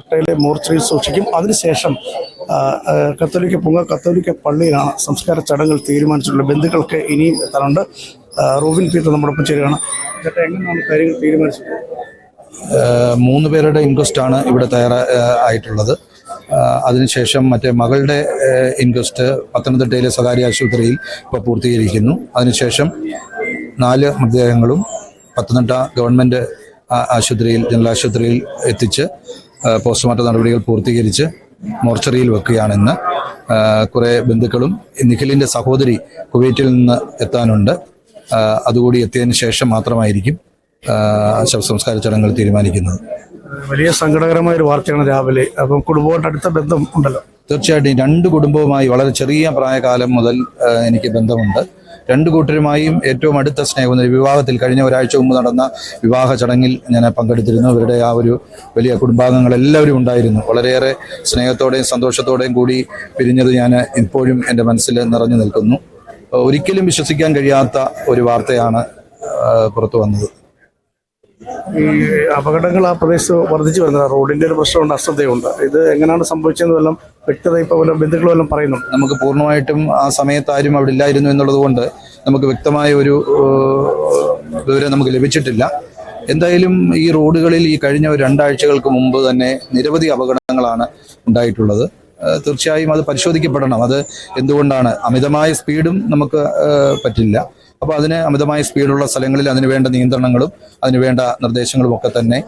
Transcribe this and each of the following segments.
പത്തനംതിട്ടയിലെ മോർച്ചറിയിൽ സൂക്ഷിക്കും. അതിനുശേഷം കത്തോലിക്ക പള്ളിയിലാണ് സംസ്കാര ചടങ്ങുകൾ തീരുമാനിച്ചിട്ടുള്ളത്. ബന്ധുക്കൾക്ക് ഇനിയും എത്താറുണ്ട്. റോബിൻ പീറ്റർ നമ്മോടൊപ്പം ചേരുകയാണ്. ചേട്ടാ, എങ്ങനെയാണ് കാര്യങ്ങൾ തീരുമാനിച്ചത്? 3 പേരുടെ ഇൻക്വസ്റ്റാണ് ഇവിടെ ആയിട്ടുള്ളത്. അതിനുശേഷം മറ്റേ മകളുടെ ഇൻക്വസ്റ്റ് പത്തനംതിട്ടയിലെ സ്വകാര്യ ആശുപത്രിയിൽ ഇപ്പോൾ പൂർത്തീകരിക്കുന്നു. അതിനുശേഷം 4 മൃതദേഹങ്ങളും പത്തനംതിട്ട ഗവൺമെൻറ് ആശുപത്രിയിൽ, ജനറൽ ആശുപത്രിയിൽ എത്തിച്ച് പോസ്റ്റ്മോർട്ടം നടപടികൾ പൂർത്തീകരിച്ച് മോർച്ചറിയിൽ വെക്കുകയാണെന്ന്. കുറേ ബന്ധുക്കളും നിഖിലിൻ്റെ സഹോദരി കുവൈറ്റിൽ നിന്ന് എത്താനുണ്ട്. അതുകൂടി എത്തിയതിന് ശേഷം മാത്രമായിരിക്കും ശവസംസ്കാര ചടങ്ങുകൾ തീരുമാനിക്കുന്നത്. വലിയ സങ്കടകരമായ ഒരു വാർത്തയാണ് രാവിലെ. അപ്പം കുടുംബമായിട്ട് അടുത്ത ബന്ധം ഉണ്ടല്ലോ? തീർച്ചയായിട്ടും 2 കുടുംബവുമായി വളരെ ചെറിയ പ്രായകാലം മുതൽ എനിക്ക് ബന്ധമുണ്ട്. 2 കൂട്ടരുമായും ഏറ്റവും അടുത്ത സ്നേഹം. വിവാഹത്തിൽ കഴിഞ്ഞ ഒരാഴ്ച മുമ്പ് നടന്ന വിവാഹ ചടങ്ങിൽ ഞാൻ പങ്കെടുത്തിരുന്നു. ഇവരുടെ ആ ഒരു വലിയ കുടുംബാംഗങ്ങൾ എല്ലാവരും ഉണ്ടായിരുന്നു. വളരെയേറെ സ്നേഹത്തോടെയും സന്തോഷത്തോടെയും കൂടി പിരിഞ്ഞത് ഞാൻ ഇപ്പോഴും എൻ്റെ മനസ്സിൽ നിറഞ്ഞു നിൽക്കുന്നു. ഒരിക്കലും വിശ്വസിക്കാൻ കഴിയാത്ത ഒരു വാർത്തയാണ് പുറത്തു വന്നത്. ഈ അപകടങ്ങൾ ആ പ്രദേശത്ത് വർദ്ധിച്ചു വരുന്നത് റോഡിൻ്റെ ഒരു പ്രശ്നമുണ്ട്, അശ്രദ്ധയുണ്ട്. ഇത് എങ്ങനെയാണ് സംഭവിച്ചതെന്ന് വല്ലതും വ്യക്തത ഇപ്പോൾ വല്ല ബന്ധുക്കൾ വല്ലതും പറയുന്നു? നമുക്ക് പൂർണ്ണമായിട്ടും ആ സമയത്ത് ആരും അവിടെ ഇല്ലായിരുന്നു എന്നുള്ളത് കൊണ്ട് നമുക്ക് വ്യക്തമായ ഒരു വിവരം നമുക്ക് ലഭിച്ചിട്ടില്ല. എന്തായാലും ഈ റോഡുകളിൽ ഈ കഴിഞ്ഞ 2 ആഴ്ചകൾക്ക് മുമ്പ് തന്നെ നിരവധി അപകടങ്ങളാണ് ഉണ്ടായിട്ടുള്ളത്. തീർച്ചയായും അത് പരിശോധിക്കപ്പെടണം. അത് എന്തുകൊണ്ടാണ്? അമിതമായ സ്പീഡും നമുക്ക് പറ്റില്ല. അപ്പോൾ അതിന് അമിതമായ സ്പീഡുള്ള സ്ഥലങ്ങളിൽ അതിനുവേണ്ട നിയന്ത്രണങ്ങളും അതിനുവേണ്ട നിർദ്ദേശങ്ങളും ഒക്കെ തന്നെ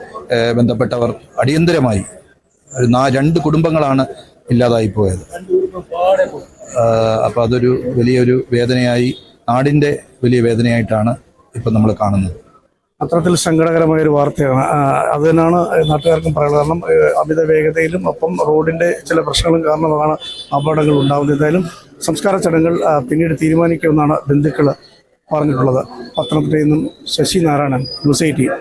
ബന്ധപ്പെട്ടവർ അടിയന്തരമായി 2 കുടുംബങ്ങളാണ് ഇല്ലാതായി പോയത്. അപ്പോൾ അതൊരു വലിയൊരു വേദനയായി, നാടിൻ്റെ വലിയ വേദനയായിട്ടാണ് ഇപ്പം നമ്മൾ കാണുന്നത്. അത്തരത്തിൽ സങ്കടകരമായൊരു വാർത്തയാണ്. അത് തന്നെയാണ് നാട്ടുകാർക്കും പറയുന്നത്. കാരണം അമിത വേഗതയിലും ഒപ്പം റോഡിൻ്റെ ചില പ്രശ്നങ്ങളും കാരണമാണ് അപകടങ്ങൾ ഉണ്ടാകുന്നത്. എന്തായാലും സംസ്കാര ചടങ്ങുകൾ പിന്നീട് തീരുമാനിക്കുമെന്നാണ് ബന്ധുക്കൾ പറഞ്ഞിട്ടുള്ളത്. പത്തനംതിട്ടയിൽ നിന്നും ശശി നാരായണൻ, ന്യൂസ് 18.